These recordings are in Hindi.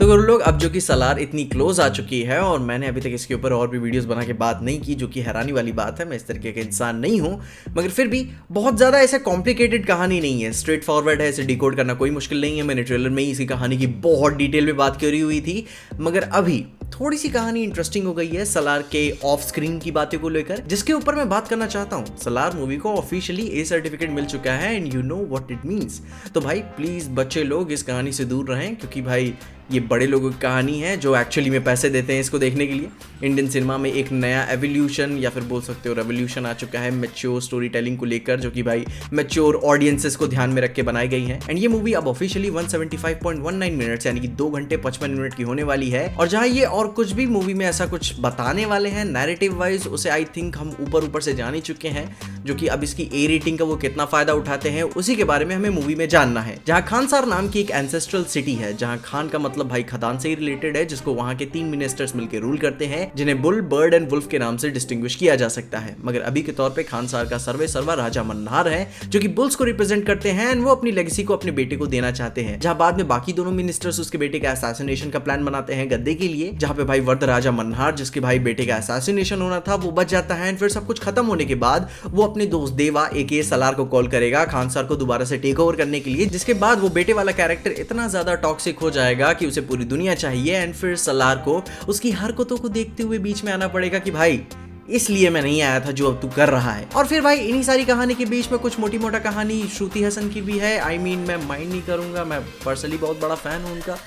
तो गुरु लोग, अब जो कि सलार इतनी क्लोज आ चुकी है और मैंने अभी तक इसके ऊपर और भी वीडियोस बना के बात नहीं की, जो कि हैरानी वाली बात है। मैं इस तरीके का इंसान नहीं हूं, मगर फिर भी बहुत ज़्यादा ऐसे कॉम्प्लिकेटेड कहानी नहीं है, स्ट्रेट फॉरवर्ड है, इसे डिकोड करना कोई मुश्किल नहीं है। मैंने ट्रेलर में ही इसकी कहानी की बहुत डिटेल में बात करी हुई थी, मगर अभी थोड़ी सी कहानी इंटरेस्टिंग हो गई है सलार के ऑफ स्क्रीन की बातें को लेकर, जिसके ऊपर मैं बात करना चाहता हूँ। सलार मूवी को ऑफिशियली ए सर्टिफिकेट मिल चुका है and you know what it means. तो भाई प्लीज बच्चे लोग इस कहानी से दूर रहें, क्योंकि भाई ये बड़े लोगों की कहानी है जो एक्चुअली में पैसे देते हैं इसको देखने के लिए। इंडियन सिनेमा में एक नया एवोल्यूशन या फिर बोल सकते हो रेवोल्यूशन आ चुका है मैच्योर स्टोरी टेलिंग को लेकर, जो कि भाई मैच्योर ऑडियंसेस को ध्यान में रख के बनाई गई है। एंड ये मूवी अब ऑफिशियली 175.19 मिनट्स यानी कि 2 घंटे 55 मिनट की होने वाली है। और जहां ये और कुछ भी मूवी में ऐसा कुछ बताने वाले हैं नैरेटिव वाइज, उसे आई थिंक हम ऊपर से जान ही चुके हैं, जो कि अब इसकी ए रेटिंग का वो कितना फायदा उठाते हैं उसी के बारे में हमें मूवी में जानना है। जहां खानसार नाम की एक एंसेस्ट्रल सिटी है, जहां खान का मतलब भाई खदान से ही रिलेटेड है, जिसको वहां के 3 मिनिस्टर्स मिलकर रूल करते हैं, जिन्हें बुल, बर्ड एंड वुल्फ के नाम से डिस्टिंग्विश किया जा सकता है। मगर अभी के तौर पे खानसार का सर्वा राजा मन्नार है, जो कि बुल्स को रिप्रेजेंट करते हैं एंड वो अपनी लेगेसी को अपने बेटे को देना चाहते हैं। जहां बाद में बाकी दोनों मिनिस्टर्स उसके बेटे का असैसिनेशन का प्लान बनाते हैं गद्दे के लिए, जहां पे भाई वर्द राजा मन्नार, जिसके भाई बेटे का असैसिनेशन होना था, वो बच जाता है। एंड फिर सब कुछ खत्म होने के बाद वो अपने दोस्त देवा एके सलार को कॉल करेगा खानसार को दोबारा से टेक ओवर करने के लिए, जिसके बाद वो बेटे वाला कैरेक्टर इतना ज्यादा टॉक्सिक हो जाएगा कि उसे पूरी दुनिया चाहिए। एंड फिर सलार को उसकी हरकतों को देखते हुए बीच में आना पड़ेगा कि भाई इसलिए मैं नहीं आया था जो अब तू कर रहा है। और फिर भाई इन्हीं सारी कहानी के बीच में कुछ मोटी मोटा कहानी श्रुति हसन की भी है। आई मीन मैं माइंड नहीं करूंगा, मैं पर्सनली बहुत बड़ा फैन हूं उनका,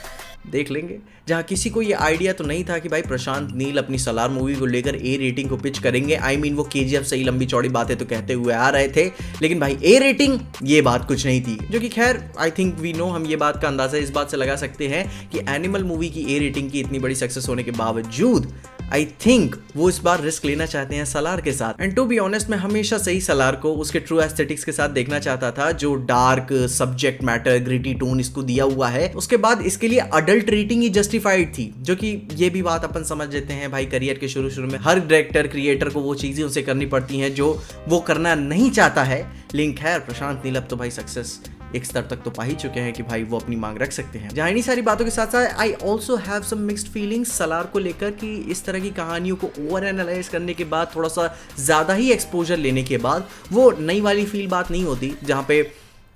देख लेंगे। जहां किसी को ये आइडिया तो नहीं था कि भाई प्रशांत नील अपनी सलार मूवी को लेकर ए रेटिंग को पिच करेंगे। आई मीन वो केजीएफ सही लंबी चौड़ी बातें तो कहते हुए आ रहे थे, लेकिन भाई ए रेटिंग ये बात कुछ नहीं थी। जो कि खैर आई थिंक वी नो, हम ये बात का अंदाजा इस बात से लगा सकते हैं कि एनिमल मूवी की ए रेटिंग की इतनी बड़ी सक्सेस होने के बावजूद आई थिंक वो इस बार रिस्क लेना चाहते हैं सलार के साथ। एंड टू बी ऑनेस्ट मैं हमेशा से ही सलार को उसके ट्रू एस्थेटिक्स के साथ देखना चाहता था, जो dark subject matter gritty tone इसको दिया हुआ है। उसके बाद इसके लिए अडल्ट रेटिंग ही जस्टिफाइड थी, जो कि ये भी बात अपन समझ लेते हैं भाई, करियर के शुरू में हर डायरेक्टर क्रिएटर को वो चीजें उसे करनी पड़ती हैं जो वो करना नहीं चाहता है। लेकिन खैर प्रशांत नील अब तो भाई सक्सेस एक स्तर तक तो पा ही चुके हैं कि भाई वो अपनी मांग रख सकते हैं। जहां इन्हीं सारी बातों के साथ साथ I also have some mixed feelings Salaar को लेकर, कि इस तरह की कहानियों को ओवर एनालाइज करने के बाद, थोड़ा सा ज्यादा ही एक्सपोजर लेने के बाद, वो नई वाली फील बात नहीं होती। जहां पे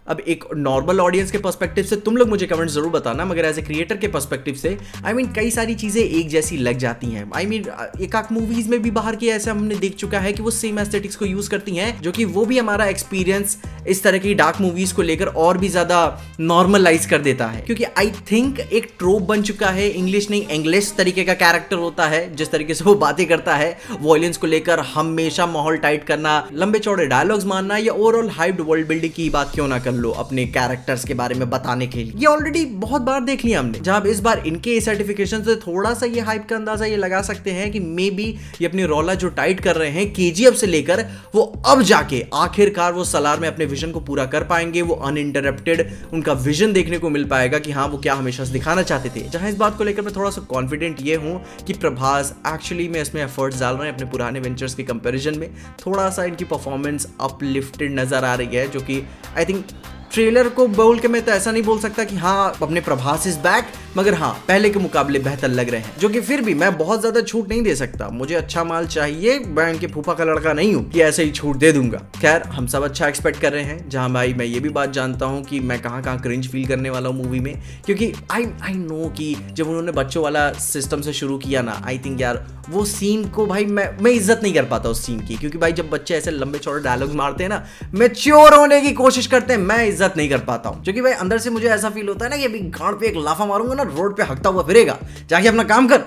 अब एक नॉर्मल ऑडियंस के पर्सपेक्टिव से तुम लोग मुझे कमेंट जरूर बताना, मगर एज ए क्रिएटर के पर्सपेक्टिव से आई मीन कई सारी चीजें एक जैसी लग जाती हैं। आई मीन एक आध मूवीज में भी बाहर की ऐसा हमने देख चुका है कि वो सेम एस्थेटिक्स को यूज करती हैं, जो कि वो भी हमारा एक्सपीरियंस इस तरह की डार्क मूवीज को लेकर और भी ज्यादा नॉर्मलाइज कर देता है। क्योंकि आई थिंक एक ट्रोप बन चुका है, इंग्लिश नहीं इंग्लिश तरीके का कैरेक्टर होता है, जिस तरीके से वो बातें करता है, वॉयलेंस को लेकर हमेशा माहौल टाइट करना, लंबे चौड़े डायलॉग्स मारना, या ओवरऑल हाइप्ड वर्ल्ड बिल्डिंग की बात क्यों ना कर लो अपने कैरेक्टर्स के बारे में बताने के लिए। ये ऑलरेडी बहुत बार देख लिया हमने। जहां इस बार इनके सर्टिफिकेशन से थोड़ा सा ये हाइप का अंदाजा ये लगा सकते हैं कि मे बी ये अपनी रौला जो टाइट कर रहे हैं केजीएफ से लेकर, वो अब जाके आखिरकार वो सलार में अपने विजन को पूरा कर पाएंगे। वो अनइंटरप्टेड उनका विजन देखने को मिल पाएगा कि हाँ वो क्या हमेशा से दिखाना चाहते थे। जहां इस बात को लेकर मैं थोड़ा सा कॉन्फिडेंट ये हूं कि प्रभास एक्चुअली में इसमें एफर्ट्स डाल रहे हैं अपने पुराने वेंचर्स के कंपैरिजन में। थोड़ा सा इनकी परफॉर्मेंस अपलिफ्टेड नजर आ रही है, जो कि आई थिंक ट्रेलर को बोल के मैं तो ऐसा नहीं बोल सकता कि हाँ अपने प्रभास इज बैक, मगर हाँ पहले के मुकाबले बेहतर लग रहे हैं। जो कि फिर भी मैं बहुत ज्यादा छूट नहीं दे सकता, मुझे अच्छा माल चाहिए, मैं इनके फूफा का लड़का नहीं हूँ कि ऐसे ही छूट दे दूंगा। खैर हम सब अच्छा एक्सपेक्ट कर रहे हैं। जहां भाई मैं ये भी बात जानता हूँ कि मैं कहाँ क्रिंज फील करने वाला हूँ मूवी में, क्योंकि आई नो कि जब उन्होंने बच्चों वाला सिस्टम से शुरू किया ना, आई थिंक यार वो सीन को भाई मैं इज्जत नहीं कर पाता उस सीन की। क्योंकि भाई जब बच्चे ऐसे लंबे चौड़े डायलॉग मारते हैं ना, मैच्योर होने की कोशिश करते हैं, मैं इज्जत नहीं कर पाता हूं। क्योंकि भाई अंदर से मुझे ऐसा फील होता है ना कि अभी गांड पे एक लाफा मारूंगा ना, रोड पे हकता हुआ फिरेगा, जाके अपना काम कर।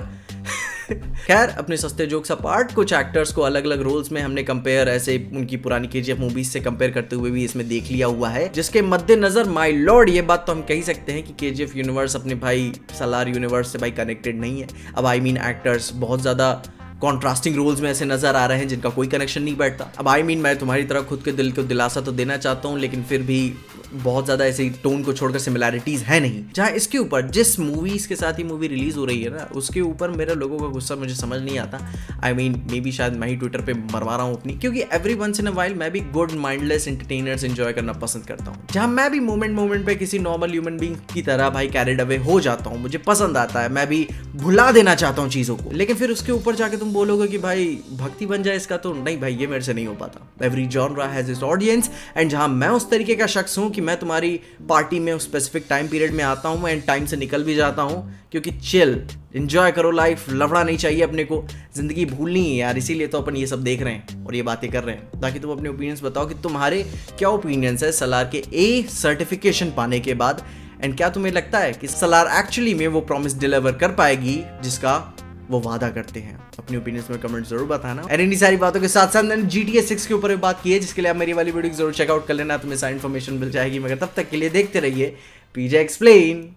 खैर अपने सस्ते जोक्स अपार्ट, कुछ एक्टर्स को अलग अलग रोल्स में हमने कंपेयर ऐसे उनकी पुरानी केजीएफ मूवीज से कंपेयर करते हुए भी इसमें देख लिया हुआ है, जिसके मद्देनजर माय लॉर्ड ये बात तो हम कह सकते हैं कि केजीएफ यूनिवर्स अपने भाई सलार यूनिवर्स से भाई कनेक्टेड नहीं है। अब आई मीन एक्टर्स बहुत ज्यादा कॉन्ट्रास्टिंग रोल्स में ऐसे नजर आ रहे हैं जिनका कोई कनेक्शन नहीं बैठता। अब आई मीन मैं तुम्हारी तरह खुद के दिल को दिलासा तो देना चाहता हूँ, लेकिन फिर भी बहुत ज़्यादा ऐसे टोन को छोड़कर सिमिलैरिटीज़ है नहीं। जहाँ इसके ऊपर जिस मूवीज़ के साथ ही मूवी रिलीज़ हो रही है ना, उसके ऊपर मेरे लोगों का गुस्सा मुझे समझ नहीं आता। आई मीन मे बी शायद मैं ही ट्विटर पे मरवा रहा हूँ अपनी, क्योंकि every once in a while मैं भी गुड माइंडलेस एंटरटेनर्स एंजॉय करना पसंद करता हूँ, जहाँ मैं भी मोमेंट पे किसी नॉर्मल ह्यूमन बीइंग की तरह भाई कैरिड अवे हो जाता हूँ। मुझे पसंद आता है, मैं भी भुला देना चाहता हूँ चीज़ों को। लेकिन फिर उसके ऊपर जाके तुम बोलोगे कि भाई भक्ति बन जाए इसका, तो नहीं भाई, ये मेरे से नहीं हो पाता। Every genre has its audience, and जहां मैं उस तरीके का शख्स हूं कि मैं तुम्हारी पार्टी में उस स्पेसिफिक टाइम पीरियड में आता हूं एंड टाइम से निकल भी जाता हूं, क्योंकि चिल एंजॉय करो लाइफ, लफड़ा नहीं चाहिए अपने को, जिंदगी भूलनी है यार। इसीलिए तो अपन ये सब देख रहे हैं और ये बातें कर रहे हैं, ताकि तुम अपने ओपिनियंस बताओ कि तुम्हारे क्या ओपिनियंस है सलार के ए सर्टिफिकेशन पाने के बाद, एंड क्या तुम्हें लगता है कि सलार एक्चुअली में वो प्रॉमिस डिलीवर कर पाएगी जिसका वो वादा करते हैं। अपनी ओपिनियंस में कमेंट जरूर बताना। और इन्हीं सारी बातों के साथ साथ मैंने GTA 6 के ऊपर भी बात की है, जिसके लिए आप मेरी वाली वीडियो जरूर चेकआउट कर लेना, तुम्हें सारी इन्फॉर्मेशन मिल जाएगी। मगर तब तक के लिए देखते रहिए PJ एक्सप्लेन।